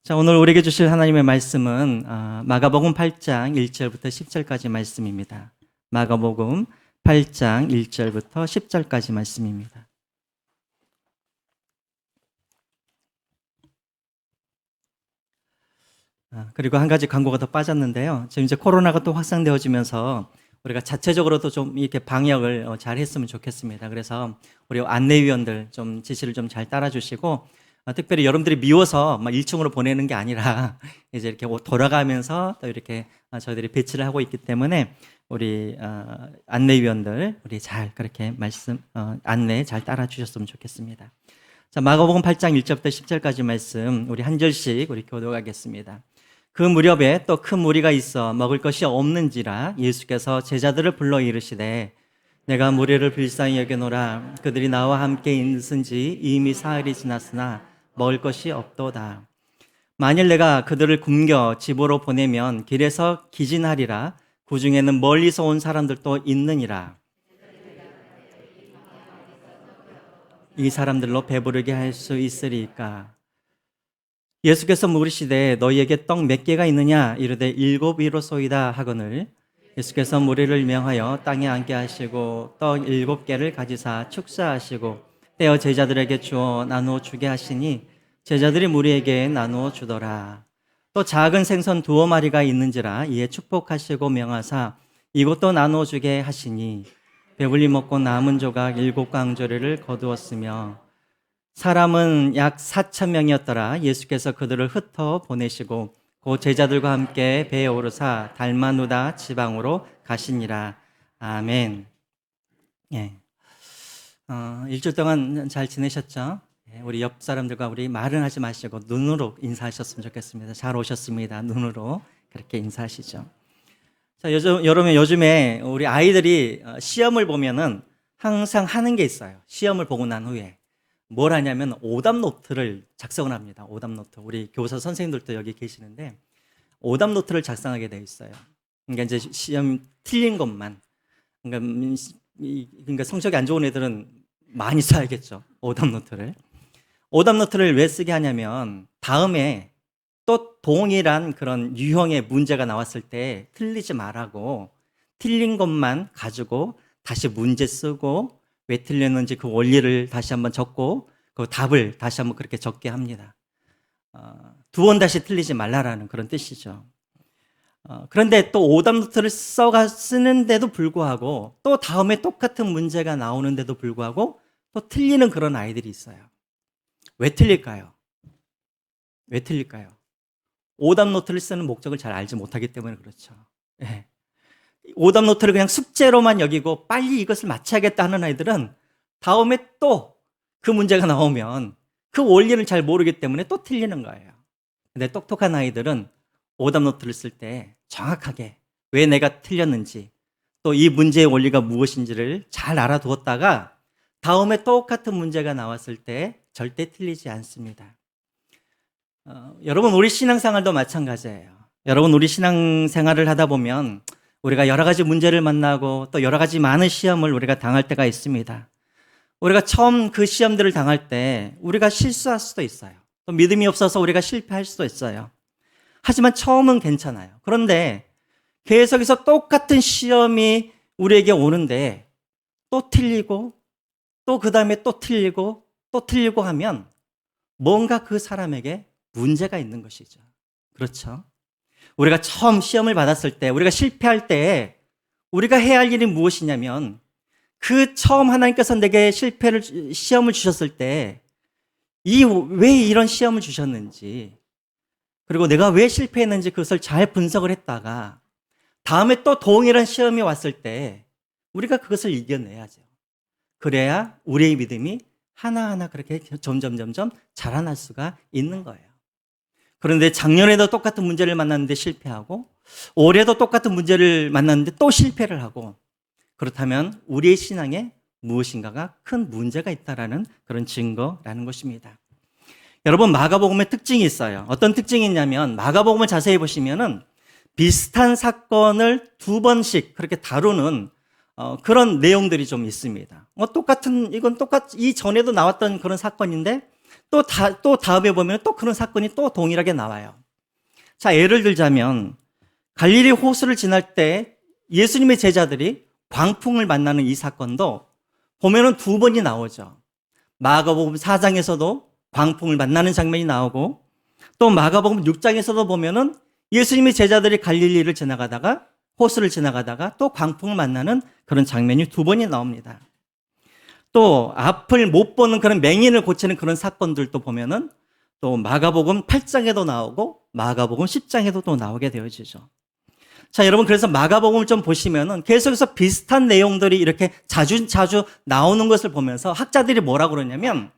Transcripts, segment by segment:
자, 오늘 우리에게 주실 하나님의 말씀은 마가복음 8장 1절부터 10절까지 말씀입니다. 마가복음 8장 1절부터 10절까지 말씀입니다. 그리고 한 가지 광고가 더 빠졌는데요. 지금 이제 코로나가 또 확산되어지면서 우리가 자체적으로도 좀 이렇게 방역을 잘 했으면 좋겠습니다. 그래서 우리 안내위원들 좀 지시를 좀 잘 따라주시고, 특별히 여러분들이 미워서 막 1층으로 보내는 게 아니라 이제 이렇게 돌아가면서 또 이렇게 저희들이 배치를 하고 있기 때문에 우리 안내위원들 우리 잘 그렇게 안내 잘 따라주셨으면 좋겠습니다. 자, 마가복음 8장 1절부터 10절까지 말씀 우리 한 절씩 우리 교독하겠습니다. 그 무렵에 또 큰 무리가 있어 먹을 것이 없는지라 예수께서 제자들을 불러 이르시되 내가 무리를 불쌍히 여겨노라. 그들이 나와 함께 있은지 이미 사흘이 지났으나 먹을 것이 없도다. 만일 내가 그들을 굶겨 집으로 보내면 길에서 기진하리라. 그 중에는 멀리서 온 사람들도 있느니라. 이 사람들로 배부르게 할 수 있으리까. 예수께서 물으시되 너희에게 떡 몇 개가 있느냐 이르되 7이로소이다 하거늘 예수께서 무리를 명하여 땅에 앉게 하시고 떡 7개를 가지사 축사하시고 떼어 제자들에게 주어 나누어 주게 하시니 제자들이 무리에게 나누어 주더라. 또 작은 생선 2마리가 있는지라 이에 축복하시고 명하사 이것도 나누어 주게 하시니 배불리 먹고 남은 조각 7강조리를 거두었으며 사람은 약 4,000명이었더라. 예수께서 그들을 흩어 보내시고 그 제자들과 함께 배에 오르사 달마누다 지방으로 가시니라. 아멘. 예. 일주일 동안 잘 지내셨죠? 예, 우리 옆 사람들과 우리 말은 하지 마시고 눈으로 인사하셨으면 좋겠습니다. 잘 오셨습니다. 눈으로 그렇게 인사하시죠. 자, 요즘에 우리 아이들이 시험을 보면은 항상 하는 게 있어요. 시험을 보고 난 후에. 뭘 하냐면 오답 노트를 작성을 합니다. 오답 노트. 우리 교사 선생님들도 여기 계시는데 오답 노트를 작성하게 돼 있어요. 그러니까 이제 시험 틀린 것만. 그러니까 성적이 안 좋은 애들은 많이 써야겠죠. 오답 노트를. 오답 노트를 왜 쓰게 하냐면 다음에 또 동일한 그런 유형의 문제가 나왔을 때 틀리지 말라고 틀린 것만 가지고 다시 문제 쓰고 왜 틀렸는지 그 원리를 다시 한번 적고 그 답을 다시 한번 그렇게 적게 합니다. 2번 다시 틀리지 말라라는 그런 뜻이죠. 그런데 또 오답 노트를 쓰는데도 불구하고 또 다음에 똑같은 문제가 나오는데도 불구하고 또 틀리는 그런 아이들이 있어요. 왜 틀릴까요? 왜 틀릴까요? 오답 노트를 쓰는 목적을 잘 알지 못하기 때문에 그렇죠. 네. 오답 노트를 그냥 숙제로만 여기고 빨리 이것을 맞춰야겠다 하는 아이들은 다음에 또 그 문제가 나오면 그 원리를 잘 모르기 때문에 또 틀리는 거예요. 근데 똑똑한 아이들은 오답 노트를 쓸 때 정확하게 왜 내가 틀렸는지 또 이 문제의 원리가 무엇인지를 잘 알아두었다가 다음에 똑같은 문제가 나왔을 때 절대 틀리지 않습니다. 여러분 우리 신앙생활도 마찬가지예요. 여러분 우리 신앙생활을 하다 보면 우리가 여러 가지 문제를 만나고 또 여러 가지 많은 시험을 우리가 당할 때가 있습니다. 우리가 처음 그 시험들을 당할 때 우리가 실수할 수도 있어요. 또 믿음이 없어서 우리가 실패할 수도 있어요. 하지만 처음은 괜찮아요. 그런데 계속해서 똑같은 시험이 우리에게 오는데 또 틀리고 또 그 다음에 또 틀리고 하면 뭔가 그 사람에게 문제가 있는 것이죠. 그렇죠? 우리가 처음 시험을 받았을 때, 우리가 실패할 때 우리가 해야 할 일이 무엇이냐면 그 처음 하나님께서 내게 시험을 주셨을 때 왜 이런 시험을 주셨는지 그리고 내가 왜 실패했는지 그것을 잘 분석을 했다가 다음에 또 동일한 시험이 왔을 때 우리가 그것을 이겨내야죠. 그래야 우리의 믿음이 하나하나 그렇게 점점 자라날 수가 있는 거예요. 그런데 작년에도 똑같은 문제를 만났는데 실패하고 올해도 똑같은 문제를 만났는데 또 실패를 하고 그렇다면 우리의 신앙에 무엇인가가 큰 문제가 있다라는 그런 증거라는 것입니다. 여러분 마가복음의 특징이 있어요. 어떤 특징이 있냐면 마가복음을 자세히 보시면은 비슷한 사건을 2번씩 그렇게 다루는 그런 내용들이 좀 있습니다. 이전에도 나왔던 그런 사건인데 또 다음에 보면 또 그런 사건이 또 동일하게 나와요. 자, 예를 들자면 갈릴리 호수를 지날 때 예수님의 제자들이 광풍을 만나는 이 사건도 보면은 두 번이 나오죠. 마가복음 4장에서도 광풍을 만나는 장면이 나오고, 또 마가복음 6장에서도 보면은 예수님의 제자들이 갈릴리를 지나가다가 호수를 지나가다가 또 광풍을 만나는 그런 장면이 두 번이 나옵니다. 또 앞을 못 보는 그런 맹인을 고치는 그런 사건들도 보면은 또 마가복음 8장에도 나오고 마가복음 10장에도 또 나오게 되어지죠. 자, 여러분, 그래서 마가복음을 좀 보시면은 계속해서 비슷한 내용들이 이렇게 자주 나오는 것을 보면서 학자들이 뭐라고 그러냐면,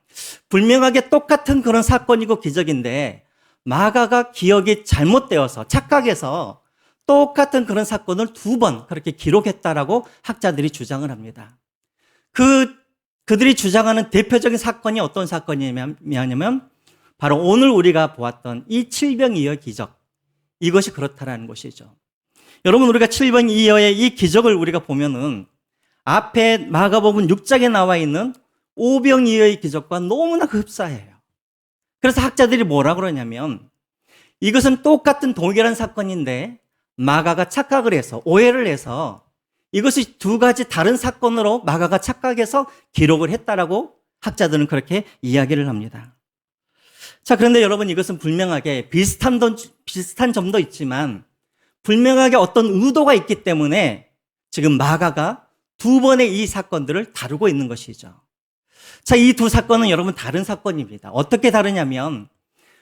분명하게 똑같은 그런 사건이고 기적인데 마가가 기억이 잘못되어서 착각해서 똑같은 그런 사건을 두 번 그렇게 기록했다라고 학자들이 주장을 합니다. 그들이 주장하는 대표적인 사건이 어떤 사건이냐면 바로 오늘 우리가 보았던 이 칠병이어 기적, 이것이 그렇다라는 것이죠. 여러분, 우리가 칠병이어의 이 기적을 우리가 보면은 앞에 마가복음 6장에 나와 있는 오병이어의 기적과 너무나 흡사해요. 그래서 학자들이 뭐라 그러냐면, 이것은 똑같은 동일한 사건인데 마가가 착각을 해서, 오해를 해서 이것이 두 가지 다른 사건으로 마가가 착각해서 기록을 했다라고 학자들은 그렇게 이야기를 합니다. 자, 그런데 여러분, 이것은 분명하게 비슷한 점도 있지만 분명하게 어떤 의도가 있기 때문에 지금 마가가 두 번의 이 사건들을 다루고 있는 것이죠. 자, 이 두 사건은 여러분 다른 사건입니다. 어떻게 다르냐면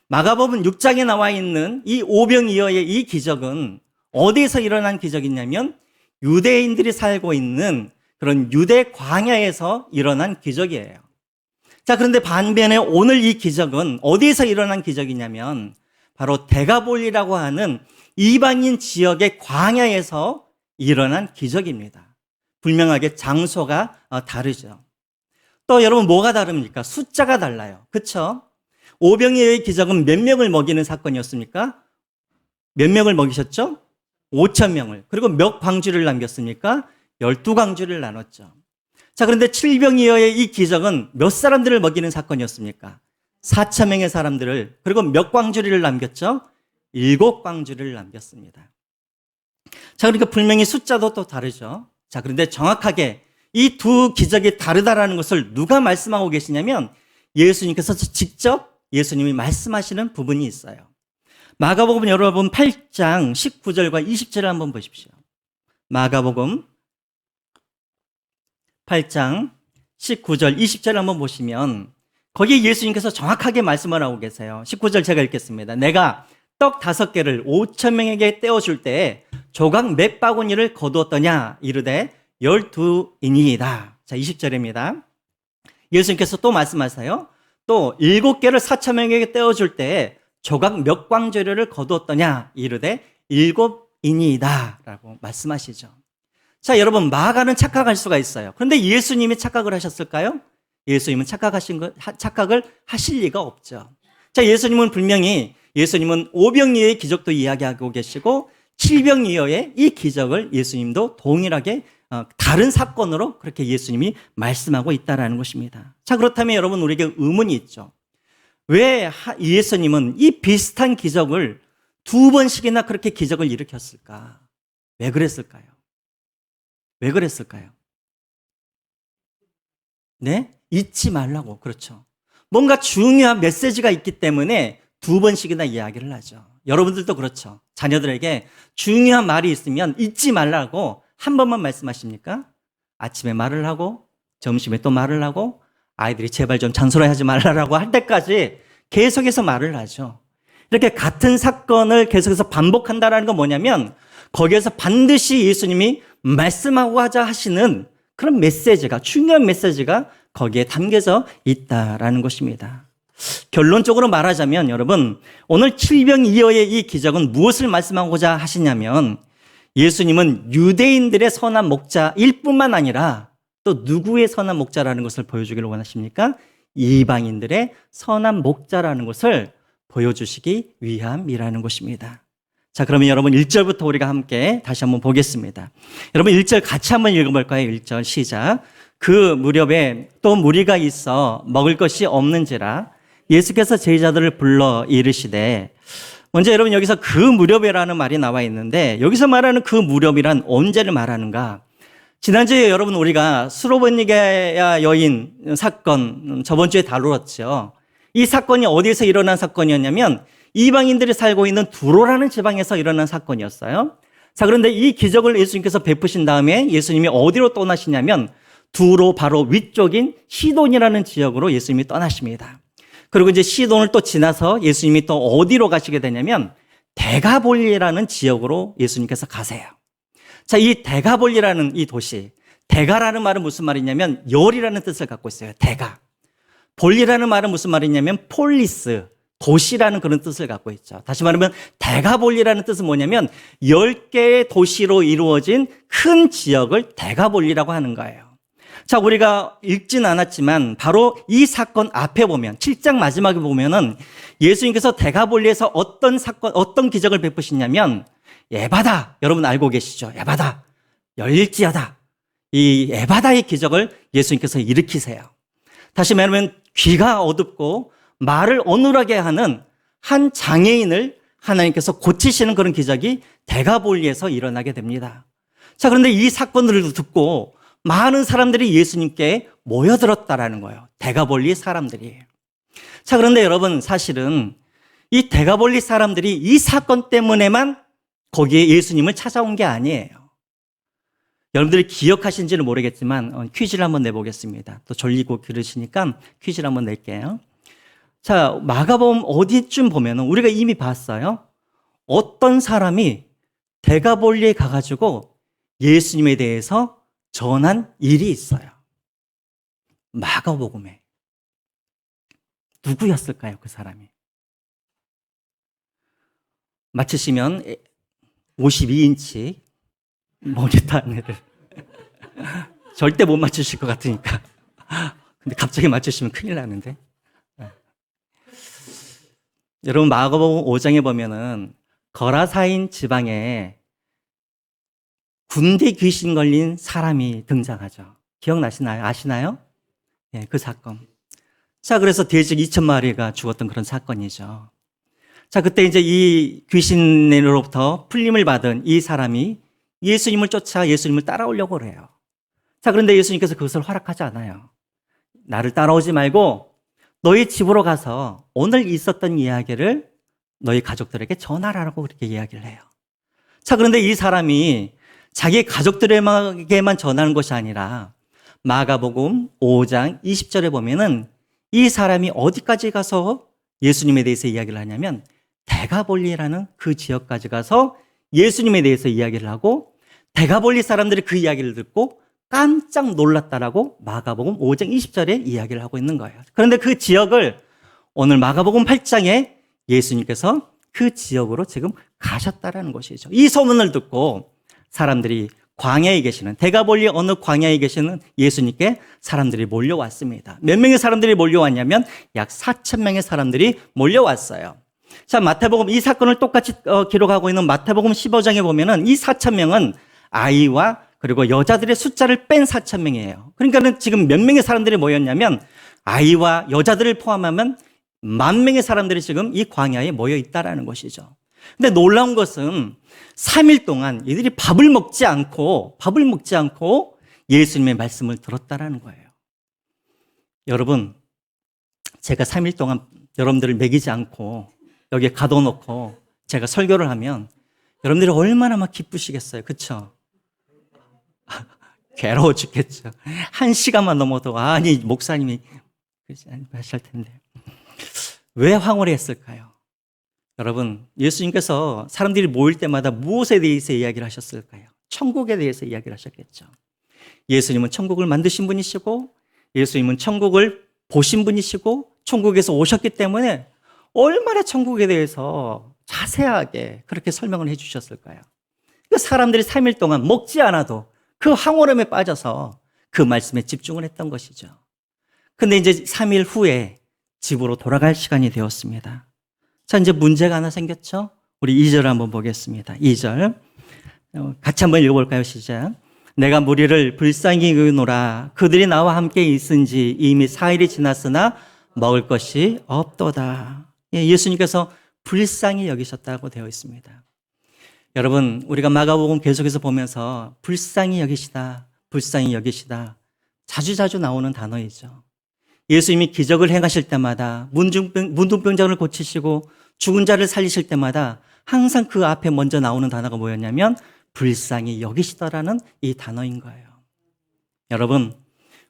마가복음 6장에 나와 있는 이 오병이어의 이 기적은 어디에서 일어난 기적이냐면 유대인들이 살고 있는 그런 유대 광야에서 일어난 기적이에요. 자, 그런데 반면에 오늘 이 기적은 어디에서 일어난 기적이냐면 바로 데가볼리라고 하는 이방인 지역의 광야에서 일어난 기적입니다. 분명하게 장소가 다르죠. 또 여러분, 뭐가 다릅니까? 숫자가 달라요. 그렇죠? 오병이어의 기적은 몇 명을 먹이는 사건이었습니까? 몇 명을 먹이셨죠? 5,000명을. 그리고 몇 광주를 남겼습니까? 12광주를 나눴죠. 자, 그런데 칠병이어의 이 기적은 몇 사람들을 먹이는 사건이었습니까? 4,000명의 사람들을. 그리고 몇 광주리를 남겼죠? 7광주리를 남겼습니다. 자, 그러니까 분명히 숫자도 또 다르죠. 자, 그런데 정확하게 이 두 기적이 다르다라는 것을 누가 말씀하고 계시냐면 예수님께서 직접 예수님이 말씀하시는 부분이 있어요. 마가복음 여러분 8장 19절과 20절을 한번 보십시오. 마가복음 8장 19절 20절을 한번 보시면 거기에 예수님께서 정확하게 말씀을 하고 계세요. 19절 제가 읽겠습니다. 내가 떡 5개를 5,000명에게 떼어줄 때에 조각 몇 바구니를 거두었더냐 이르되 12이니이다. 자, 20절입니다. 예수님께서 또 말씀하세요. 또 7개를 4,000명에게 떼어줄 때에 조각 몇 광주리를 거두었더냐 이르되 7이니이다 라고 말씀하시죠. 자, 여러분, 마가는 착각할 수가 있어요. 그런데 예수님이 착각을 하셨을까요? 예수님은 착각을 하실 리가 없죠. 자, 예수님은 분명히 오병이어의 기적도 이야기하고 계시고 칠병이어의 이 기적을 예수님도 동일하게 다른 사건으로 그렇게 예수님이 말씀하고 있다라는 것입니다. 자, 그렇다면 여러분, 우리에게 의문이 있죠. 왜 예수님은 이 비슷한 기적을 두 번씩이나 그렇게 기적을 일으켰을까? 왜 그랬을까요? 왜 그랬을까요? 네? 잊지 말라고. 그렇죠. 뭔가 중요한 메시지가 있기 때문에 두 번씩이나 이야기를 하죠. 여러분들도 그렇죠. 자녀들에게 중요한 말이 있으면 잊지 말라고 한 번만 말씀하십니까? 아침에 말을 하고 점심에 또 말을 하고 아이들이 제발 좀 잔소리하지 말라고 할 때까지 계속해서 말을 하죠. 이렇게 같은 사건을 계속해서 반복한다는 건 뭐냐면 거기에서 반드시 예수님이 말씀하고자 하시는 그런 메시지가, 중요한 메시지가 거기에 담겨져 있다라는 것입니다. 결론적으로 말하자면 여러분, 오늘 칠병이어의 이 기적은 무엇을 말씀하고자 하시냐면 예수님은 유대인들의 선한 목자일 뿐만 아니라 또 누구의 선한 목자라는 것을 보여주기를 원하십니까? 이방인들의 선한 목자라는 것을 보여주시기 위함이라는 것입니다. 자, 그러면 여러분 1절부터 우리가 함께 다시 한번 보겠습니다. 여러분 1절 같이 한번 읽어볼까요? 1절 시작. 그 무렵에 또 무리가 있어 먹을 것이 없는지라 예수께서 제자들을 불러 이르시되, 먼저 여러분 여기서 그 무렵이라는 말이 나와 있는데, 여기서 말하는 그 무렵이란 언제를 말하는가? 지난주에 여러분 우리가 스로베니게아 여인 사건 저번 주에 다루었죠. 이 사건이 어디에서 일어난 사건이었냐면 이방인들이 살고 있는 두로라는 지방에서 일어난 사건이었어요. 자, 그런데 이 기적을 예수님께서 베푸신 다음에 예수님이 어디로 떠나시냐면 두로 바로 위쪽인 시돈이라는 지역으로 예수님이 떠나십니다. 그리고 이제 시돈을 또 지나서 예수님이 또 어디로 가시게 되냐면 데가볼리라는 지역으로 예수님께서 가세요. 자, 이 데가볼리라는 이 도시, 데가라는 말은 무슨 말이냐면 열이라는 뜻을 갖고 있어요. 데가. 볼리라는 말은 무슨 말이냐면 폴리스, 도시라는 그런 뜻을 갖고 있죠. 다시 말하면 데가볼리라는 뜻은 뭐냐면 10개의 도시로 이루어진 큰 지역을 데가볼리라고 하는 거예요. 자, 우리가 읽진 않았지만 바로 이 사건 앞에 보면 7장 마지막에 보면은 예수님께서 데가볼리에서 어떤 기적을 베푸시냐면 에바다, 여러분 알고 계시죠? 에바다, 열릴지어다. 이 에바다의 기적을 예수님께서 일으키세요. 다시 말하면 귀가 어둡고 말을 어눌하게 하는 한 장애인을 하나님께서 고치시는 그런 기적이 데가볼리에서 일어나게 됩니다. 자, 그런데 이 사건들을 듣고 많은 사람들이 예수님께 모여들었다라는 거예요. 데가볼리 사람들이. 자, 그런데 여러분 사실은 이 데가볼리 사람들이 이 사건 때문에만 거기에 예수님을 찾아온 게 아니에요. 여러분들이 기억하신지는 모르겠지만 퀴즈를 한번 내보겠습니다. 또 졸리고 그러시니까 퀴즈를 한번 낼게요. 자, 마가복음 어디쯤 보면은 우리가 이미 봤어요. 어떤 사람이 데가볼리에 가가지고 예수님에 대해서 전한 일이 있어요. 마가복음에. 누구였을까요, 그 사람이? 맞히시면 52인치 모니터 안에를 절대 못 맞추실 것 같으니까. 근데 갑자기 맞추시면 큰일 나는데. 여러분 마가복음 5장에 보면은 거라사인 지방에 군대 귀신 걸린 사람이 등장하죠. 기억나시나요? 아시나요? 예, 그 사건. 자, 그래서 돼지 2,000마리가 죽었던 그런 사건이죠. 자, 그때 이제 이 귀신으로부터 풀림을 받은 이 사람이 예수님을 쫓아 예수님을 따라오려고 그래요. 자, 그런데 예수님께서 그것을 허락하지 않아요. 나를 따라오지 말고 너희 집으로 가서 오늘 있었던 이야기를 너희 가족들에게 전하라고 그렇게 이야기를 해요. 자, 그런데 이 사람이 자기 가족들에게만 전하는 것이 아니라 마가복음 5장 20절에 보면은 이 사람이 어디까지 가서 예수님에 대해서 이야기를 하냐면 데가볼리라는 그 지역까지 가서 예수님에 대해서 이야기를 하고 데가볼리 사람들이 그 이야기를 듣고 깜짝 놀랐다라고 마가복음 5장 20절에 이야기를 하고 있는 거예요. 그런데 그 지역을 오늘 마가복음 8장에 예수님께서 그 지역으로 지금 가셨다라는 것이죠. 이 소문을 듣고 사람들이 광야에 계시는 데가볼리 어느 광야에 계시는 예수님께 사람들이 몰려왔습니다. 몇 명의 사람들이 몰려왔냐면 약 4,000명의 사람들이 몰려왔어요. 자, 마태복음 이 사건을 똑같이 기록하고 있는 마태복음 15장에 보면은 이 4,000명은 아이와 그리고 여자들의 숫자를 뺀 4,000명이에요. 그러니까는 지금 몇 명의 사람들이 모였냐면 아이와 여자들을 포함하면 10,000명의 사람들이 지금 이 광야에 모여 있다라는 것이죠. 근데 놀라운 것은 3일 동안 이들이 밥을 먹지 않고 예수님의 말씀을 들었다라는 거예요. 여러분, 제가 3일 동안 여러분들을 먹이지 않고 여기에 가둬놓고 제가 설교를 하면 여러분들이 얼마나 막 기쁘시겠어요. 그렇죠? 괴로워 죽겠죠. 1시간만 넘어도 아니 목사님이 하실 텐데 왜 황홀히 했을까요? 여러분, 예수님께서 사람들이 모일 때마다 무엇에 대해서 이야기를 하셨을까요? 천국에 대해서 이야기를 하셨겠죠. 예수님은 천국을 만드신 분이시고 예수님은 천국을 보신 분이시고 천국에서 오셨기 때문에 얼마나 천국에 대해서 자세하게 그렇게 설명을 해 주셨을까요? 그 사람들이 3일 동안 먹지 않아도 그 황홀함에 빠져서 그 말씀에 집중을 했던 것이죠. 근데 이제 3일 후에 집으로 돌아갈 시간이 되었습니다. 자, 이제 문제가 하나 생겼죠? 우리 2절 한번 보겠습니다. 2절. 같이 한번 읽어볼까요? 시작. 내가 무리를 불쌍히 여기노라. 그들이 나와 함께 있은지 이미 4일이 지났으나 먹을 것이 없도다. 예, 예수님께서 불쌍히 여기셨다고 되어 있습니다. 여러분, 우리가 마가복음 계속해서 보면서 불쌍히 여기시다, 불쌍히 여기시다 자주자주 나오는 단어이죠. 예수님이 기적을 행하실 때마다 문둥병자를 고치시고 죽은 자를 살리실 때마다 항상 그 앞에 먼저 나오는 단어가 뭐였냐면 불쌍히 여기시다라는 이 단어인 거예요. 여러분,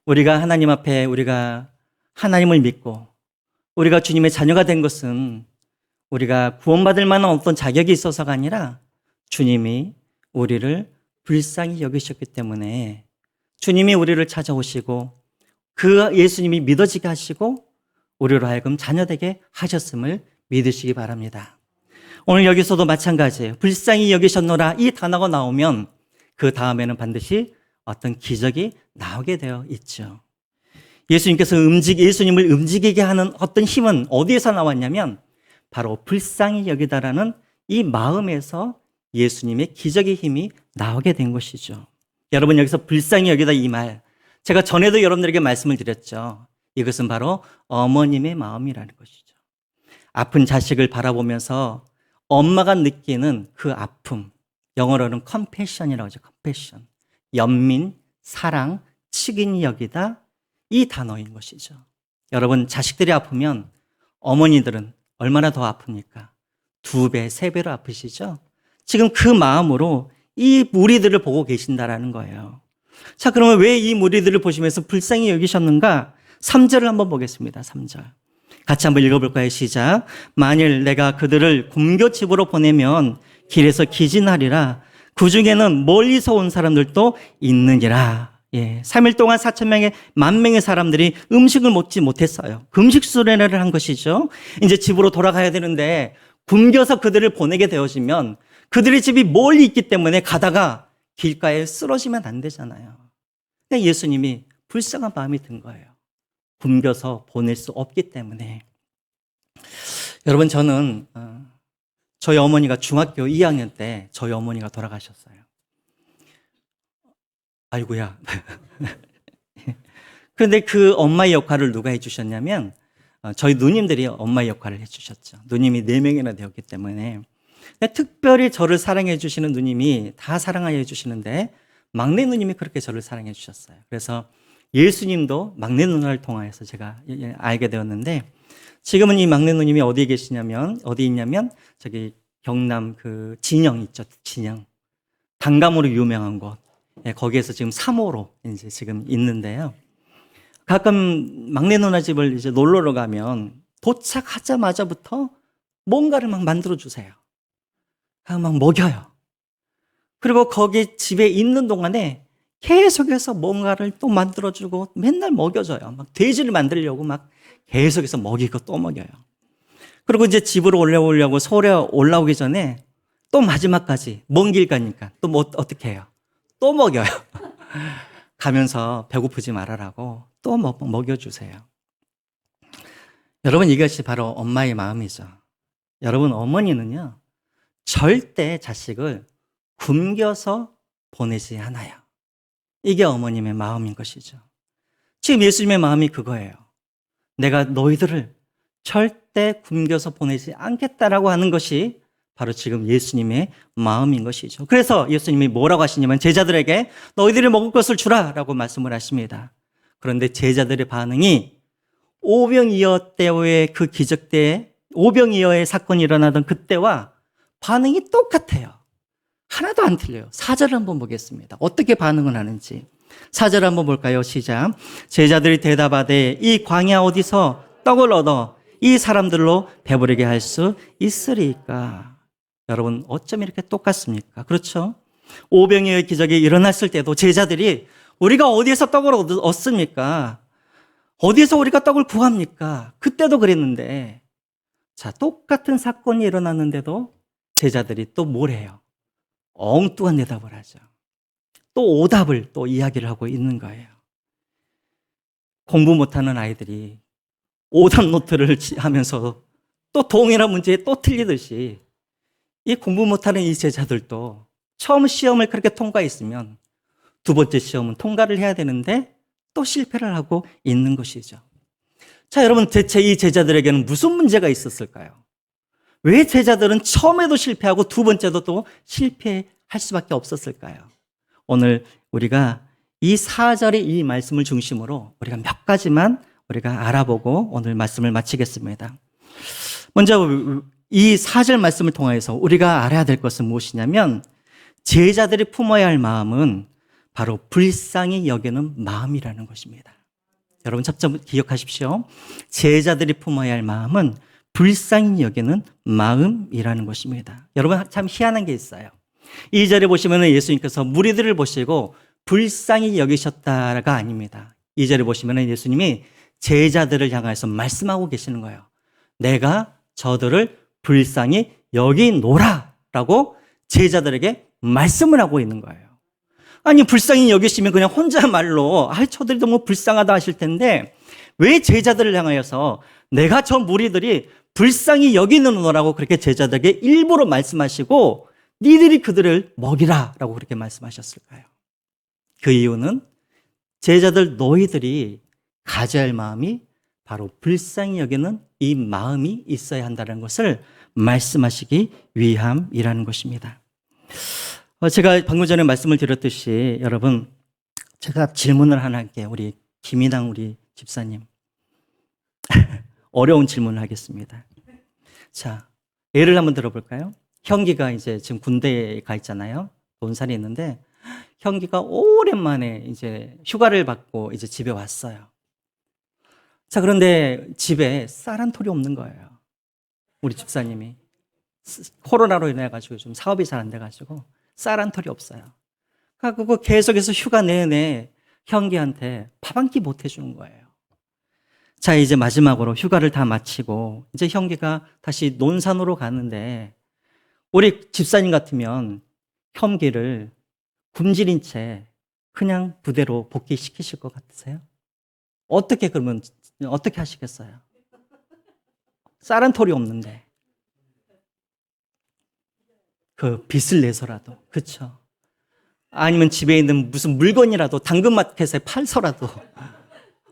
우리가 하나님 앞에 우리가 하나님을 믿고 우리가 주님의 자녀가 된 것은 우리가 구원받을 만한 어떤 자격이 있어서가 아니라 주님이 우리를 불쌍히 여기셨기 때문에 주님이 우리를 찾아오시고 그 예수님이 믿어지게 하시고 우리로 하여금 자녀되게 하셨음을 믿으시기 바랍니다. 오늘 여기서도 마찬가지예요. 불쌍히 여기셨노라 이 단어가 나오면 그 다음에는 반드시 어떤 기적이 나오게 되어 있죠. 예수님을 움직이게 하는 어떤 힘은 어디에서 나왔냐면 바로 불쌍히 여기다라는 이 마음에서 예수님의 기적의 힘이 나오게 된 것이죠. 여러분, 여기서 불쌍히 여기다 이 말, 제가 전에도 여러분들에게 말씀을 드렸죠. 이것은 바로 어머님의 마음이라는 것이죠. 아픈 자식을 바라보면서 엄마가 느끼는 그 아픔, 영어로는 compassion이라고 하죠. compassion. 연민, 사랑, 측인이 여기다 이 단어인 것이죠. 여러분, 자식들이 아프면 어머니들은 얼마나 더 아픕니까? 2배, 3배로 아프시죠? 지금 그 마음으로 이 무리들을 보고 계신다라는 거예요. 자, 그러면 왜 이 무리들을 보시면서 불쌍히 여기셨는가? 3절을 한번 보겠습니다. 3절. 같이 한번 읽어볼까요? 시작. 만일 내가 그들을 굶겨 집으로 보내면 길에서 기진하리라. 그 중에는 멀리서 온 사람들도 있느니라. 예, 3일 동안 4,000명의 10,000명의 사람들이 음식을 먹지 못했어요. 금식 수련회를 한 것이죠. 이제 집으로 돌아가야 되는데 굶겨서 그들을 보내게 되어지면 그들의 집이 멀리 있기 때문에 가다가 길가에 쓰러지면 안 되잖아요. 그러니까 예수님이 불쌍한 마음이 든 거예요. 굶겨서 보낼 수 없기 때문에. 여러분, 저는 저희 어머니가 중학교 2학년 때 저희 어머니가 돌아가셨어요. 아이고야. 그런데 그 엄마의 역할을 누가 해주셨냐면 저희 누님들이 엄마의 역할을 해주셨죠. 누님이 4명이나 되었기 때문에. 특별히 저를 사랑해 주시는 누님이 다 사랑해 주시는데 막내 누님이 그렇게 저를 사랑해 주셨어요. 그래서 예수님도 막내 누나를 통하여서 제가 알게 되었는데 지금은 이 막내 누님이 어디 있냐면 저기 경남 그 진영 있죠. 진영. 단감으로 유명한 곳. 거기에서 지금 3호로 이제 지금 있는데요. 가끔 막내 누나 집을 이제 놀러 가면 도착하자마자부터 뭔가를 막 만들어 주세요. 막 먹여요. 그리고 거기 집에 있는 동안에 계속해서 뭔가를 또 만들어주고 맨날 먹여줘요. 막 돼지를 만들려고 막 계속해서 먹이고 또 먹여요. 그리고 이제 집으로 올라오려고 서울에 올라오기 전에 또 마지막까지 먼 길 가니까 또 뭐 어떻게 해요? 또 먹여요. 가면서 배고프지 말아라고 또 먹여주세요. 여러분, 이것이 바로 엄마의 마음이죠. 여러분, 어머니는요 절대 자식을 굶겨서 보내지 않아요. 이게 어머님의 마음인 것이죠. 지금 예수님의 마음이 그거예요. 내가 너희들을 절대 굶겨서 보내지 않겠다라고 하는 것이 바로 지금 예수님의 마음인 것이죠. 그래서 예수님이 뭐라고 하시냐면 제자들에게 너희들이 먹을 것을 주라라고 말씀을 하십니다. 그런데 제자들의 반응이 오병이어 때의 그 기적 때 오병이어의 사건이 일어나던 그때와 반응이 똑같아요. 하나도 안 틀려요. 4절을 한번 보겠습니다. 어떻게 반응을 하는지. 4절 한번 볼까요? 시작. 제자들이 대답하되 이 광야 어디서 떡을 얻어 이 사람들로 배부르게 할 수 있으리까? 여러분, 어쩜 이렇게 똑같습니까? 그렇죠? 오병이어의 기적이 일어났을 때도 제자들이 우리가 어디에서 떡을 얻습니까? 어디에서 우리가 떡을 구합니까? 그때도 그랬는데 자, 똑같은 사건이 일어났는데도 제자들이 또 뭘 해요? 엉뚱한 대답을 하죠. 또 오답을 또 이야기를 하고 있는 거예요. 공부 못하는 아이들이 오답 노트를 하면서 또 동일한 문제에 또 틀리듯이 이 공부 못하는 이 제자들도 처음 시험을 그렇게 통과했으면 두 번째 시험은 통과를 해야 되는데 또 실패를 하고 있는 것이죠. 자, 여러분, 대체 이 제자들에게는 무슨 문제가 있었을까요? 왜 제자들은 처음에도 실패하고 두 번째도 또 실패할 수밖에 없었을까요? 오늘 우리가 이 4절의 이 말씀을 중심으로 우리가 몇 가지만 우리가 알아보고 오늘 말씀을 마치겠습니다. 먼저 이 4절 말씀을 통해서 우리가 알아야 될 것은 무엇이냐면 제자들이 품어야 할 마음은 바로 불쌍히 여기는 마음이라는 것입니다. 여러분 첫점 기억하십시오. 제자들이 품어야 할 마음은 불쌍히 여기는 마음이라는 것입니다. 여러분 참 희한한 게 있어요. 2절에 보시면 예수님께서 무리들을 보시고 불쌍히 여기셨다가 아닙니다. 2절에 보시면 예수님이 제자들을 향해서 말씀하고 계시는 거예요. 내가 저들을 불쌍히 여기노라라고 제자들에게 말씀을 하고 있는 거예요. 아니 불쌍히 여기시면 그냥 혼자 말로 저들이 너무 불쌍하다 하실 텐데 왜 제자들을 향하여서 내가 저 무리들이 불쌍히 여기노라고 그렇게 제자들에게 일부러 말씀하시고 니들이 그들을 먹이라라고 그렇게 말씀하셨을까요? 그 이유는 제자들 너희들이 가져야 할 마음이 바로 불쌍히 여기는 이 마음이 있어야 한다는 것을 말씀하시기 위함이라는 것입니다. 제가 방금 전에 말씀을 드렸듯이 여러분 제가 질문을 하나 할게요. 우리 김인당 우리 집사님 어려운 질문을 하겠습니다. 자, 예를 한번 들어볼까요? 형기가 이제 지금 군대에 가 있잖아요. 논산이 있는데 형기가 오랜만에 이제 휴가를 받고 이제 집에 왔어요. 자, 그런데 집에 쌀 한 톨이 없는 거예요. 우리 집사님이 코로나로 인해 가지고 좀 사업이 잘 안 돼 가지고 쌀 한 톨이 없어요. 그래서 계속해서 휴가 내내 형기한테 밥 한 끼 못 해주는 거예요. 자, 이제 마지막으로 휴가를 다 마치고 이제 형기가 다시 논산으로 가는데 우리 집사님 같으면 형기를 굶주린 채 그냥 부대로 복귀시키실 것 같으세요? 어떻게 그러면 어떻게 하시겠어요? 쌀 한 톨이 없는데 그 빚을 내서라도 그렇죠? 아니면 집에 있는 무슨 물건이라도 당근마켓에 팔서라도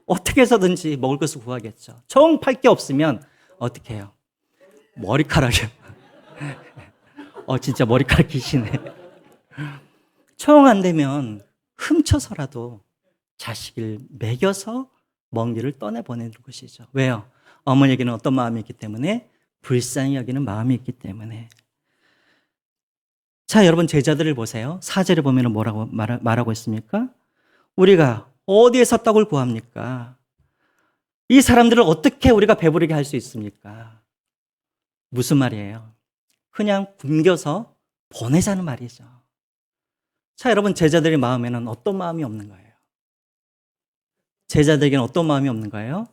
어떻게 해서든지 먹을 것을 구하겠죠. 정 팔 게 없으면 어떻게 해요? 머리카락이요. 진짜 머리카락 기시네. 정 안 되면 훔쳐서라도 자식을 먹여서 먼 길을 떠내보내는 것이죠. 왜요? 어머니에게는 어떤 마음이 있기 때문에 불쌍히 여기는 마음이 있기 때문에. 자, 여러분 제자들을 보세요. 4절에 보면 뭐라고 말하고 있습니까? 우리가 어디에서 떡을 구합니까? 이 사람들을 어떻게 우리가 배부르게 할 수 있습니까? 무슨 말이에요? 그냥 굶겨서 보내자는 말이죠. 자, 여러분 제자들의 마음에는 어떤 마음이 없는 거예요? 제자들에게는 어떤 마음이 없는 거예요?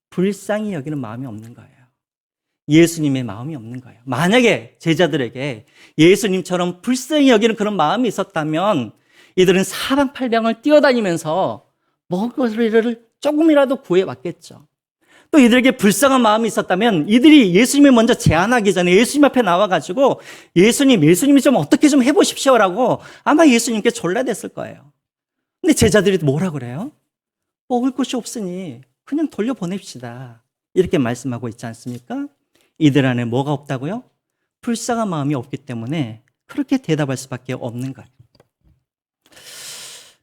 불쌍히 여기는 마음이 없는 거예요. 예수님의 마음이 없는 거예요. 만약에 제자들에게 예수님처럼 불쌍히 여기는 그런 마음이 있었다면 이들은 사방팔방을 뛰어다니면서 먹거리를 조금이라도 구해왔겠죠. 또 이들에게 불쌍한 마음이 있었다면 이들이 예수님이 먼저 제안하기 전에 예수님 앞에 나와가지고 예수님이 좀 어떻게 좀 해보십시오라고 아마 예수님께 졸라댔을 거예요. 근데 제자들이 뭐라 그래요? 먹을 것이 없으니 그냥 돌려보냅시다. 이렇게 말씀하고 있지 않습니까? 이들 안에 뭐가 없다고요? 불쌍한 마음이 없기 때문에 그렇게 대답할 수밖에 없는 거예요.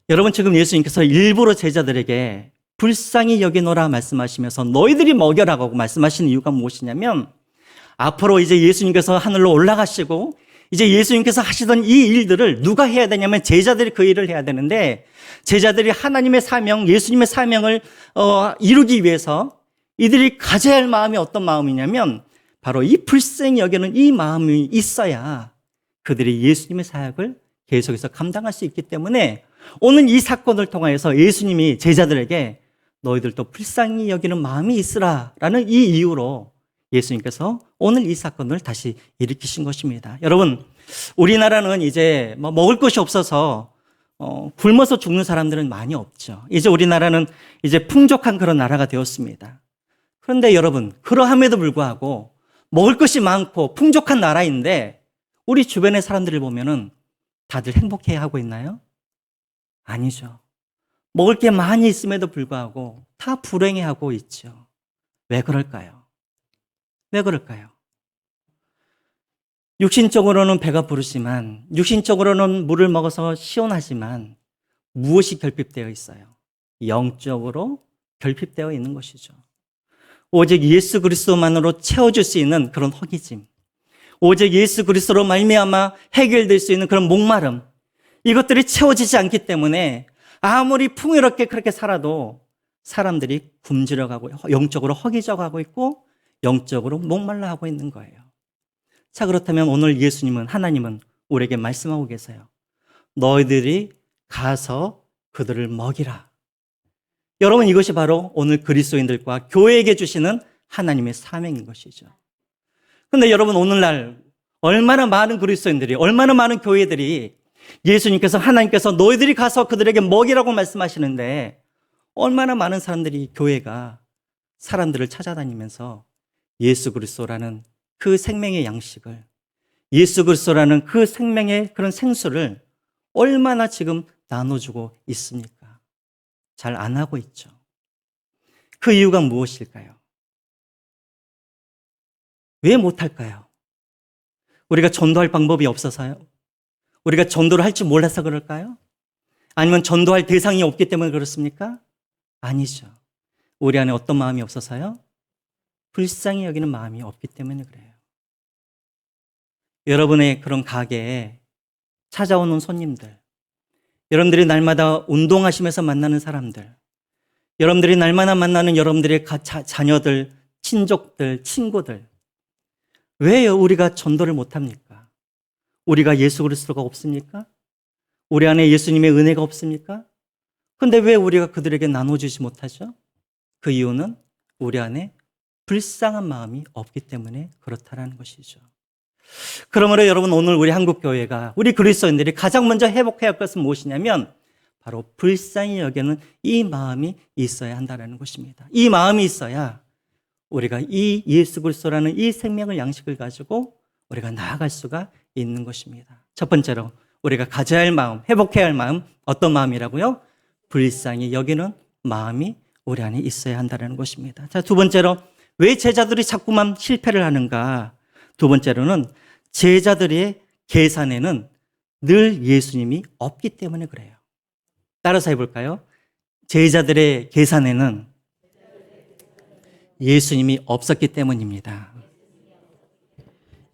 여러분 지금 예수님께서 일부러 제자들에게 불쌍히 여기노라 말씀하시면서 너희들이 먹여라고 말씀하시는 이유가 무엇이냐면 앞으로 이제 예수님께서 하늘로 올라가시고 이제 예수님께서 하시던 이 일들을 누가 해야 되냐면 제자들이 그 일을 해야 되는데 제자들이 하나님의 사명, 예수님의 사명을 이루기 위해서 이들이 가져야 할 마음이 어떤 마음이냐면 바로 이 불쌍히 여기는 이 마음이 있어야 그들이 예수님의 사역을 계속해서 감당할 수 있기 때문에 오늘 이 사건을 통하여서 예수님이 제자들에게 너희들도 불쌍히 여기는 마음이 있으라라는 이 이유로 예수님께서 오늘 이 사건을 다시 일으키신 것입니다. 여러분, 우리나라는 이제 먹을 것이 없어서 굶어서 죽는 사람들은 많이 없죠. 이제 우리나라는 이제 풍족한 그런 나라가 되었습니다. 그런데 여러분, 그러함에도 불구하고 먹을 것이 많고 풍족한 나라인데 우리 주변의 사람들을 보면은 다들 행복해 하고 있나요? 아니죠. 먹을 게 많이 있음에도 불구하고 다 불행해하고 있죠. 왜 그럴까요? 왜 그럴까요? 육신적으로는 배가 부르지만, 육신적으로는 물을 먹어서 시원하지만 무엇이 결핍되어 있어요? 영적으로 결핍되어 있는 것이죠. 오직 예수 그리스도만으로 채워줄 수 있는 그런 허기짐, 오직 예수 그리스도로 말미암아 해결될 수 있는 그런 목마름, 이것들이 채워지지 않기 때문에 아무리 풍요롭게 그렇게 살아도 사람들이 굶주려가고 영적으로 허기져가고 있고 영적으로 목말라 하고 있는 거예요. 자, 그렇다면 오늘 예수님은, 하나님은 우리에게 말씀하고 계세요. 너희들이 가서 그들을 먹이라. 여러분, 이것이 바로 오늘 그리스도인들과 교회에게 주시는 하나님의 사명인 것이죠. 그런데 여러분, 오늘날 얼마나 많은 그리스도인들이, 얼마나 많은 교회들이 예수님께서, 하나님께서 너희들이 가서 그들에게 먹이라고 말씀하시는데 얼마나 많은 사람들이, 교회가 사람들을 찾아다니면서 예수 그리스도라는 그 생명의 양식을, 예수 그리스도라는 그 생명의 그런 생수를 얼마나 지금 나눠주고 있습니까? 잘 안 하고 있죠. 그 이유가 무엇일까요? 왜 못할까요? 우리가 전도할 방법이 없어서요? 우리가 전도를 할 줄 몰라서 그럴까요? 아니면 전도할 대상이 없기 때문에 그렇습니까? 아니죠. 우리 안에 어떤 마음이 없어서요? 불쌍히 여기는 마음이 없기 때문에 그래요. 여러분의 그런 가게에 찾아오는 손님들, 여러분들이 날마다 운동하시면서 만나는 사람들, 여러분들이 날마다 만나는 여러분들의 자녀들, 친족들, 친구들, 왜 우리가 전도를 못합니까? 우리가 예수 그리스도가 없습니까? 우리 안에 예수님의 은혜가 없습니까? 그런데 왜 우리가 그들에게 나눠주지 못하죠? 그 이유는 우리 안에 불쌍한 마음이 없기 때문에 그렇다라는 것이죠. 그러므로 여러분, 오늘 우리 한국교회가, 우리 그리스도인들이 가장 먼저 회복해야 할 것은 무엇이냐면 바로 불쌍히 여기는 이 마음이 있어야 한다는 것입니다. 이 마음이 있어야 우리가 이 예수 그리스도라는 이 생명을, 양식을 가지고 우리가 나아갈 수가 있는 것입니다. 첫 번째로 우리가 가져야 할 마음, 회복해야 할 마음, 어떤 마음이라고요? 불쌍히 여기는 마음이 우리 안에 있어야 한다는 것입니다. 자, 두 번째로 왜 제자들이 자꾸만 실패를 하는가? 두 번째로는 제자들의 계산에는 늘 예수님이 없기 때문에 그래요. 따라서 해볼까요? 제자들의 계산에는 예수님이 없었기 때문입니다.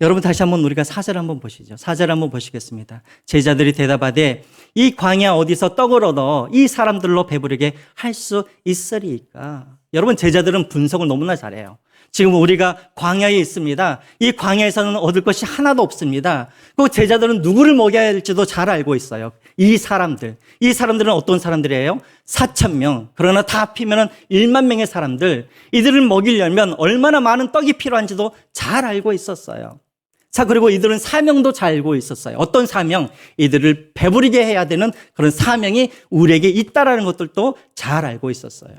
여러분, 다시 한번 우리가 4절 한번 보시죠. 4절 한번 보시겠습니다. 제자들이 대답하되 이 광야 어디서 떡을 얻어 이 사람들로 배부르게 할 수 있으리까? 여러분, 제자들은 분석을 너무나 잘해요. 지금 우리가 광야에 있습니다. 이 광야에서는 얻을 것이 하나도 없습니다. 그 제자들은 누구를 먹여야 할지도 잘 알고 있어요. 이 사람들은 어떤 사람들이에요? 4,000명. 그러나 다 합히면 1만 명의 사람들. 이들을 먹이려면 얼마나 많은 떡이 필요한지도 잘 알고 있었어요. 자, 그리고 이들은 사명도 잘 알고 있었어요. 어떤 사명? 이들을 배부르게 해야 되는 그런 사명이 우리에게 있다라는 것들도 잘 알고 있었어요.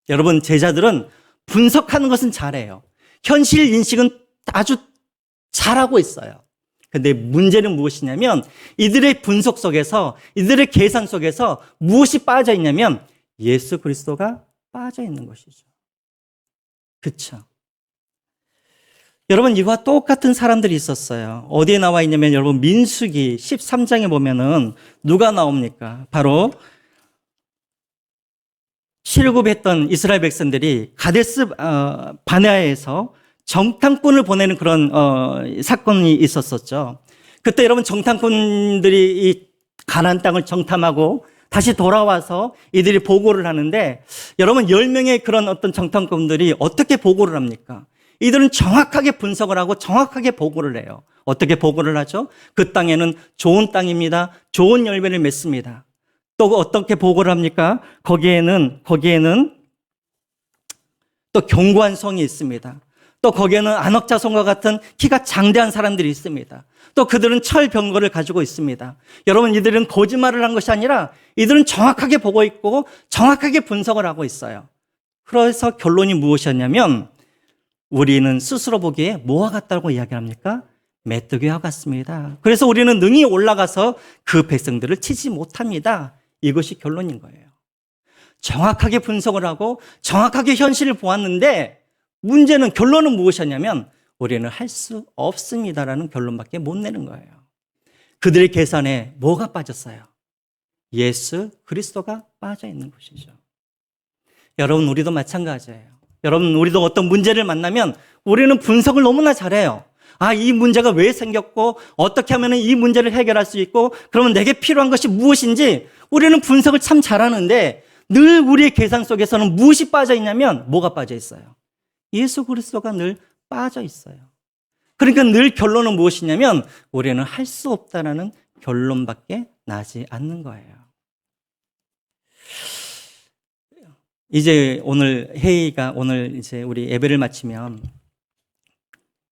여러분, 제자들은 분석하는 것은 잘해요. 현실 인식은 아주 잘하고 있어요. 근데 문제는 무엇이냐면 이들의 분석 속에서, 이들의 계산 속에서 무엇이 빠져 있냐면 예수 그리스도가 빠져 있는 것이죠. 그렇죠? 여러분, 이와 똑같은 사람들이 있었어요. 어디에 나와 있냐면 여러분, 민수기 13장에 보면은 누가 나옵니까? 바로 실굽했던 이스라엘 백성들이 가데스 바네아에서 정탐꾼을 보내는 그런 사건이 있었었죠. 그때 여러분, 정탐꾼들이 이 가나안 땅을 정탐하고 다시 돌아와서 이들이 보고를 하는데, 여러분, 10명의 그런 어떤 정탐꾼들이 어떻게 보고를 합니까? 이들은 정확하게 분석을 하고 정확하게 보고를 해요. 어떻게 보고를 하죠? 그 땅에는 좋은 땅입니다. 좋은 열매를 맺습니다. 또 어떻게 보고를 합니까? 거기에는 또 견고한 성이 있습니다. 또 거기에는 안악자손과 같은 키가 장대한 사람들이 있습니다. 또 그들은 철병거를 가지고 있습니다. 여러분, 이들은 거짓말을 한 것이 아니라 이들은 정확하게 보고 있고 정확하게 분석을 하고 있어요. 그래서 결론이 무엇이었냐면 우리는 스스로 보기에 뭐와 같다고 이야기를 합니까? 메뚜기와 같습니다. 그래서 우리는 능히 올라가서 그 백성들을 치지 못합니다. 이것이 결론인 거예요. 정확하게 분석을 하고 정확하게 현실을 보았는데 문제는, 결론은 무엇이었냐면 우리는 할 수 없습니다라는 결론밖에 못 내는 거예요. 그들의 계산에 뭐가 빠졌어요? 예수 그리스도가 빠져 있는 것이죠. 여러분, 우리도 마찬가지예요. 여러분, 우리도 어떤 문제를 만나면 우리는 분석을 너무나 잘해요. 아, 이 문제가 왜 생겼고 어떻게 하면 이 문제를 해결할 수 있고 그러면 내게 필요한 것이 무엇인지 우리는 분석을 참 잘하는데 늘 우리의 계산 속에서는 무엇이 빠져 있냐면 뭐가 빠져 있어요? 예수 그리스도가 늘 빠져 있어요. 그러니까 늘 결론은 무엇이냐면 우리는 할 수 없다라는 결론밖에 나지 않는 거예요. 이제 오늘 회의가, 오늘 이제 우리 예배를 마치면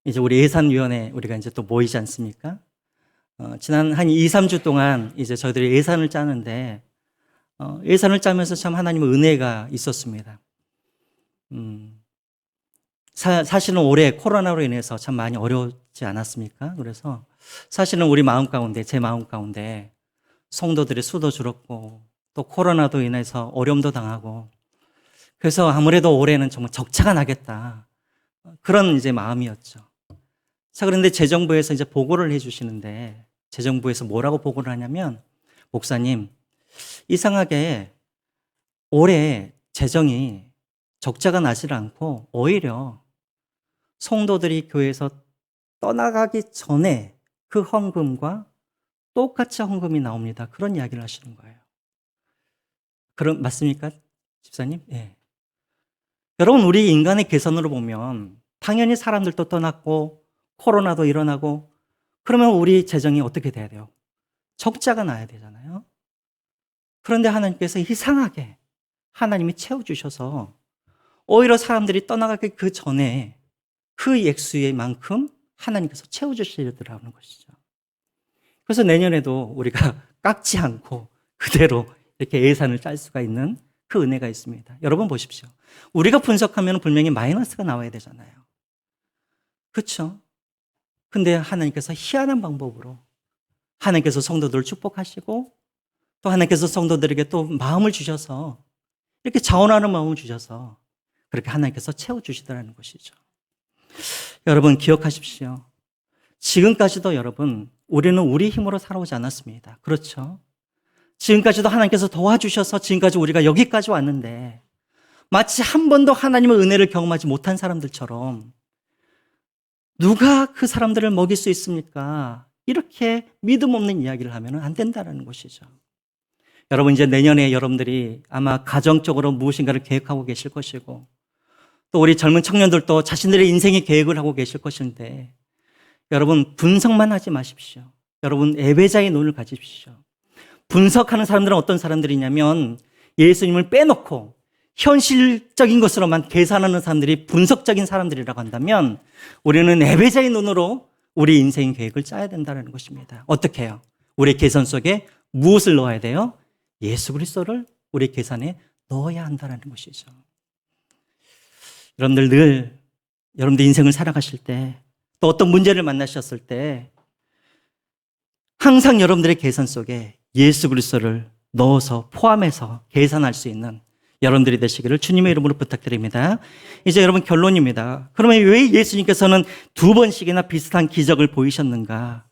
이제 우리 예산위원회 우리가 이제 또 모이지 않습니까? 지난 한 2, 3주 동안 이제 저희들이 예산을 짜는데 예산을 짜면서 참 하나님의 은혜가 있었습니다. 사실은 올해 코로나로 인해서 참 많이 어려웠지 않았습니까? 그래서 사실은 우리 마음 가운데, 제 마음 가운데 성도들의 수도 줄었고 또 코로나도 인해서 어려움도 당하고 그래서 아무래도 올해는 정말 적자가 나겠다. 그런 이제 마음이었죠. 자, 그런데 재정부에서 이제 보고를 해주시는데 재정부에서 뭐라고 보고를 하냐면 목사님, 이상하게 올해 재정이 적자가 나질 않고 오히려 성도들이 교회에서 떠나가기 전에 그 헌금과 똑같이 헌금이 나옵니다. 그런 이야기를 하시는 거예요. 그럼 맞습니까? 집사님? 예. 여러분, 우리 인간의 계산으로 보면 당연히 사람들도 떠났고 코로나도 일어나고 그러면 우리 재정이 어떻게 돼야 돼요? 적자가 나야 되잖아요. 그런데 하나님께서 이상하게 하나님이 채워주셔서 오히려 사람들이 떠나가기 그 전에 그 액수의 만큼 하나님께서 채워주시더라는 것이죠. 그래서 내년에도 우리가 깎지 않고 그대로 이렇게 예산을 짤 수가 있는 그 은혜가 있습니다. 여러분 보십시오. 우리가 분석하면 분명히 마이너스가 나와야 되잖아요. 그렇죠? 근데 하나님께서 희한한 방법으로 하나님께서 성도들을 축복하시고 또 하나님께서 성도들에게 또 마음을 주셔서 이렇게 자원하는 마음을 주셔서 그렇게 하나님께서 채워주시더라는 것이죠. 여러분 기억하십시오. 지금까지도 여러분 우리는 우리 힘으로 살아오지 않았습니다. 그렇죠? 지금까지도 하나님께서 도와주셔서 지금까지 우리가 여기까지 왔는데 마치 한 번도 하나님의 은혜를 경험하지 못한 사람들처럼 누가 그 사람들을 먹일 수 있습니까? 이렇게 믿음 없는 이야기를 하면 안 된다는 것이죠. 여러분 이제 내년에 여러분들이 아마 가정적으로 무엇인가를 계획하고 계실 것이고 또 우리 젊은 청년들도 자신들의 인생의 계획을 하고 계실 것인데 여러분 분석만 하지 마십시오. 여러분 예배자의 눈을 가지십시오. 분석하는 사람들은 어떤 사람들이냐면 예수님을 빼놓고 현실적인 것으로만 계산하는 사람들이 분석적인 사람들이라고 한다면 우리는 예배자의 눈으로 우리 인생 계획을 짜야 된다는 것입니다. 어떻게 해요? 우리 계산 속에 무엇을 넣어야 돼요? 예수 그리스도를 우리 계산에 넣어야 한다는 것이죠. 여러분들 늘 여러분들 인생을 살아가실 때 또 어떤 문제를 만나셨을 때 항상 여러분들의 계산 속에 예수 그리스도를 넣어서 포함해서 계산할 수 있는 여러분들이 되시기를 주님의 이름으로 부탁드립니다. 이제 여러분 결론입니다. 그러면 왜 예수님께서는 2번씩이나 비슷한 기적을 보이셨는가?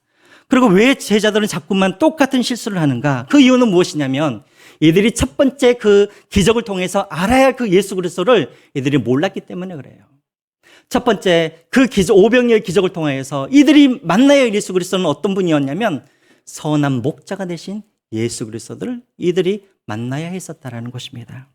그리고 왜 제자들은 자꾸만 똑같은 실수를 하는가? 그 이유는 무엇이냐면 이들이 첫 번째 그 기적을 통해서 알아야 할 그 예수 그리스도를 이들이 몰랐기 때문에 그래요. 첫 번째 그 오병이어의 기적을 통해서 이들이 만나야 할 예수 그리스도는 어떤 분이었냐면 선한 목자가 되신 예수 그리스도를 이들이 만나야 했었다라는 것입니다.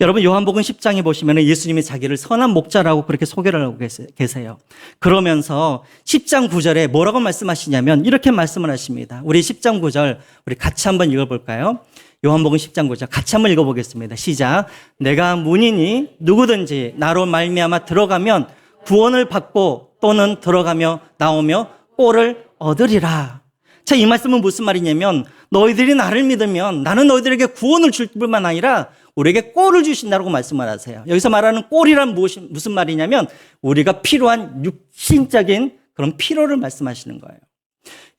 여러분 요한복음 10장에 보시면 예수님이 자기를 선한 목자라고 그렇게 소개를 하고 계세요. 그러면서 10장 9절에 뭐라고 말씀하시냐면 이렇게 말씀을 하십니다. 우리 10장 9절 우리 같이 한번 읽어볼까요? 요한복음 10장 9절 같이 한번 읽어보겠습니다. 시작. 내가 문이니 누구든지 나로 말미암아 들어가면 구원을 받고 또는 들어가며 나오며 꼴을 얻으리라. 자, 이 말씀은 무슨 말이냐면 너희들이 나를 믿으면 나는 너희들에게 구원을 줄 뿐만 아니라 우리에게 꼴을 주신다고 말씀을 하세요. 여기서 말하는 꼴이란 무슨 말이냐면 우리가 필요한 육신적인 그런 필요를 말씀하시는 거예요.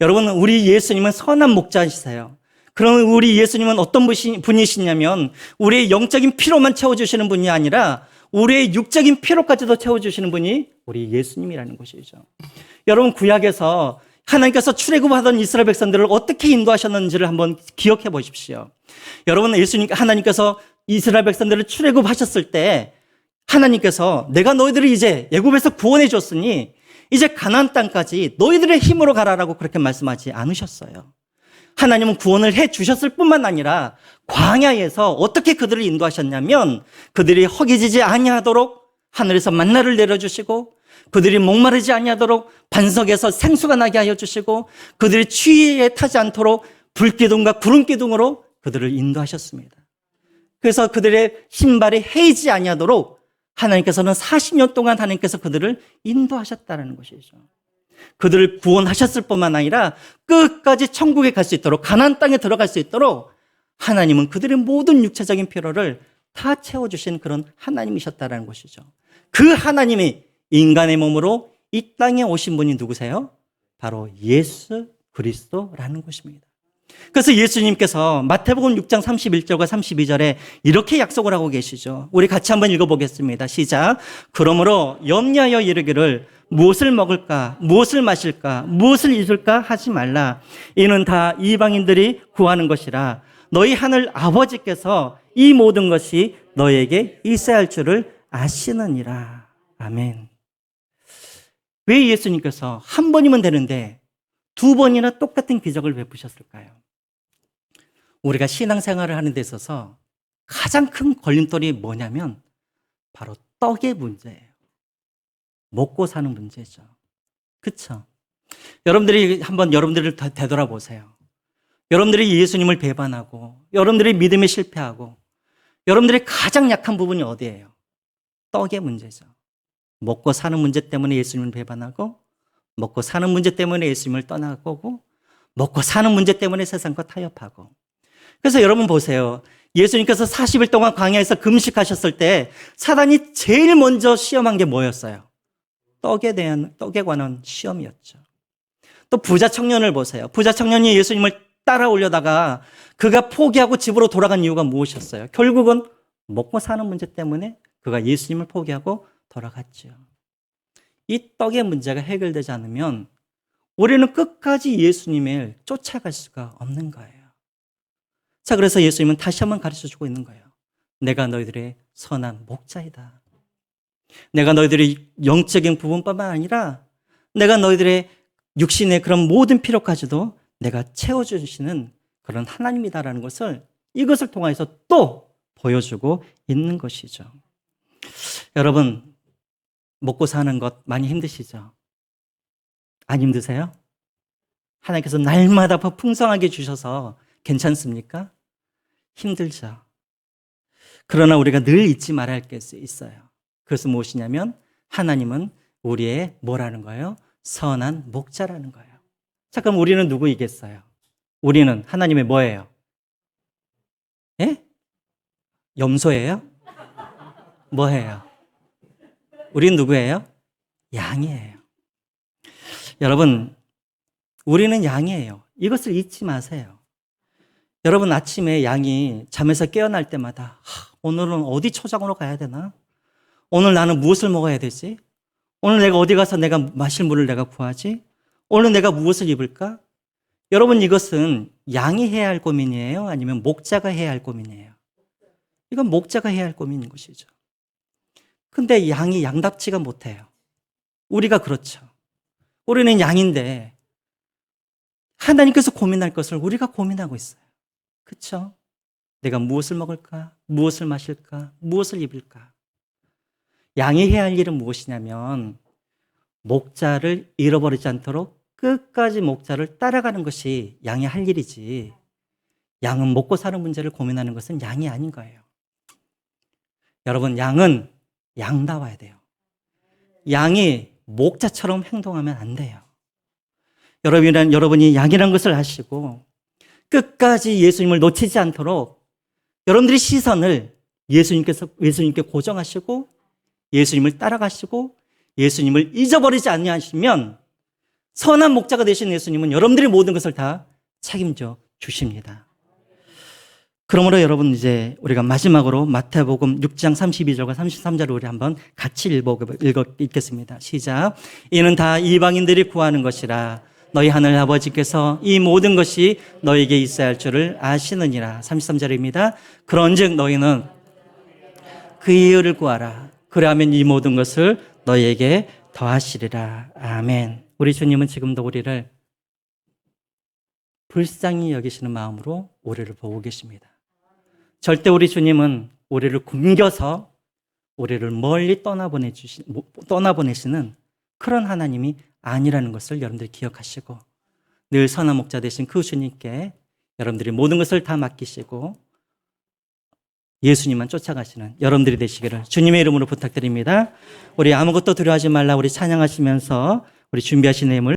여러분 우리 예수님은 선한 목자이세요. 그럼 우리 예수님은 어떤 분이시냐면 우리의 영적인 필요만 채워주시는 분이 아니라 우리의 육적인 필요까지도 채워주시는 분이 우리 예수님이라는 것이죠. 여러분, 구약에서 하나님께서 출애굽하던 이스라엘 백성들을 어떻게 인도하셨는지를 한번 기억해 보십시오. 여러분, 하나님께서 이스라엘 백성들을 출애굽하셨을 때 하나님께서 내가 너희들을 이제 애굽에서 구원해 줬으니 이제 가나안 땅까지 너희들의 힘으로 가라라고 그렇게 말씀하지 않으셨어요. 하나님은 구원을 해 주셨을 뿐만 아니라 광야에서 어떻게 그들을 인도하셨냐면 그들이 허기지지 아니하도록 하늘에서 만나를 내려주시고 그들이 목마르지 아니하도록 반석에서 생수가 나게 하여 주시고 그들이 추위에 타지 않도록 불기둥과 구름기둥으로 그들을 인도하셨습니다. 그래서 그들의 신발이 헤이지 아니하도록 하나님께서는 40년 동안 하나님께서 그들을 인도하셨다는 것이죠. 그들을 구원하셨을 뿐만 아니라 끝까지 천국에 갈 수 있도록 가나안 땅에 들어갈 수 있도록 하나님은 그들의 모든 육체적인 필요를 다 채워주신 그런 하나님이셨다는 것이죠. 그 하나님이 인간의 몸으로 이 땅에 오신 분이 누구세요? 바로 예수 그리스도라는 것입니다. 그래서 예수님께서 마태복음 6장 31절과 32절에 이렇게 약속을 하고 계시죠. 우리 같이 한번 읽어보겠습니다. 시작. 그러므로 염려하여 이르기를 무엇을 먹을까, 무엇을 마실까, 무엇을 입을까 하지 말라. 이는 다 이방인들이 구하는 것이라. 너희 하늘 아버지께서 이 모든 것이 너에게 있어야 할 줄을 아시느니라. 아멘. 왜 예수님께서 한 번이면 되는데 두 번이나 똑같은 기적을 베푸셨을까요? 우리가 신앙생활을 하는 데 있어서 가장 큰 걸림돌이 뭐냐면 바로 떡의 문제예요. 먹고 사는 문제죠. 그렇죠? 여러분들이 한번 여러분들을 되돌아보세요. 여러분들이 예수님을 배반하고 여러분들이 믿음에 실패하고 여러분들이 가장 약한 부분이 어디예요? 떡의 문제죠. 먹고 사는 문제 때문에 예수님을 배반하고 먹고 사는 문제 때문에 예수님을 떠나고 먹고 사는 문제 때문에 세상과 타협하고. 그래서 여러분 보세요. 예수님께서 40일 동안 광야에서 금식하셨을 때 사단이 제일 먼저 시험한 게 뭐였어요? 떡에 관한 시험이었죠. 또 부자 청년을 보세요. 부자 청년이 예수님을 따라오려다가 그가 포기하고 집으로 돌아간 이유가 무엇이었어요? 결국은 먹고 사는 문제 때문에 그가 예수님을 포기하고 돌아갔죠. 이 떡의 문제가 해결되지 않으면 우리는 끝까지 예수님을 쫓아갈 수가 없는 거예요. 자, 그래서 예수님은 다시 한번 가르쳐주고 있는 거예요. 내가 너희들의 선한 목자이다. 내가 너희들의 영적인 부분뿐만 아니라 내가 너희들의 육신의 그런 모든 필요까지도 내가 채워주시는 그런 하나님이다라는 것을 이것을 통해서 또 보여주고 있는 것이죠. 여러분, 먹고 사는 것 많이 힘드시죠? 안 힘드세요? 하나님께서 날마다 풍성하게 주셔서 괜찮습니까? 힘들죠. 그러나 우리가 늘 잊지 말아야 할 게 있어요. 그것은 무엇이냐면 하나님은 우리의 뭐라는 거예요? 선한 목자라는 거예요. 자, 그럼 우리는 누구이겠어요? 우리는 하나님의 뭐예요? 예? 염소예요? 뭐예요? 우리는 누구예요? 양이에요. 여러분, 우리는 양이에요. 이것을 잊지 마세요. 여러분, 아침에 양이 잠에서 깨어날 때마다 오늘은 어디 초장으로 가야 되나? 오늘 나는 무엇을 먹어야 되지? 오늘 내가 어디 가서 내가 마실 물을 내가 구하지? 오늘 내가 무엇을 입을까? 여러분, 이것은 양이 해야 할 고민이에요? 아니면 목자가 해야 할 고민이에요? 이건 목자가 해야 할 고민인 것이죠. 근데 양이 양답지가 못해요. 우리가 그렇죠. 우리는 양인데 하나님께서 고민할 것을 우리가 고민하고 있어요. 그렇죠? 내가 무엇을 먹을까? 무엇을 마실까? 무엇을 입을까? 양이 해야 할 일은 무엇이냐면 목자를 잃어버리지 않도록 끝까지 목자를 따라가는 것이 양이 할 일이지, 양은 먹고 사는 문제를 고민하는 것은 양이 아닌 거예요. 여러분, 양은 양다워야 돼요. 양이 목자처럼 행동하면 안 돼요. 여러분이 양이라는 것을 아시고 끝까지 예수님을 놓치지 않도록 여러분들의 시선을 예수님께 고정하시고 예수님을 따라가시고 예수님을 잊어버리지 아니하시면 선한 목자가 되신 예수님은 여러분들의 모든 것을 다 책임져 주십니다. 그러므로 여러분 이제 우리가 마지막으로 마태복음 6장 32절과 33절을 우리 한번 같이 읽겠습니다. 시작. 이는 다 이방인들이 구하는 것이라. 너희 하늘 아버지께서 이 모든 것이 너에게 있어야 할 줄을 아시느니라. 33절입니다. 그런즉 너희는 그의 의를 구하라. 그러하면 이 모든 것을 너희에게 더하시리라. 아멘. 우리 주님은 지금도 우리를 불쌍히 여기시는 마음으로 우리를 보고 계십니다. 절대 우리 주님은 우리를 굶겨서 우리를 멀리 떠나보내시는 그런 하나님이 아니라는 것을 여러분들이 기억하시고 늘 선한 목자 되신 그 주님께 여러분들이 모든 것을 다 맡기시고 예수님만 쫓아가시는 여러분들이 되시기를 주님의 이름으로 부탁드립니다. 우리 아무것도 두려워하지 말라 우리 찬양하시면서 우리 준비하신 내용을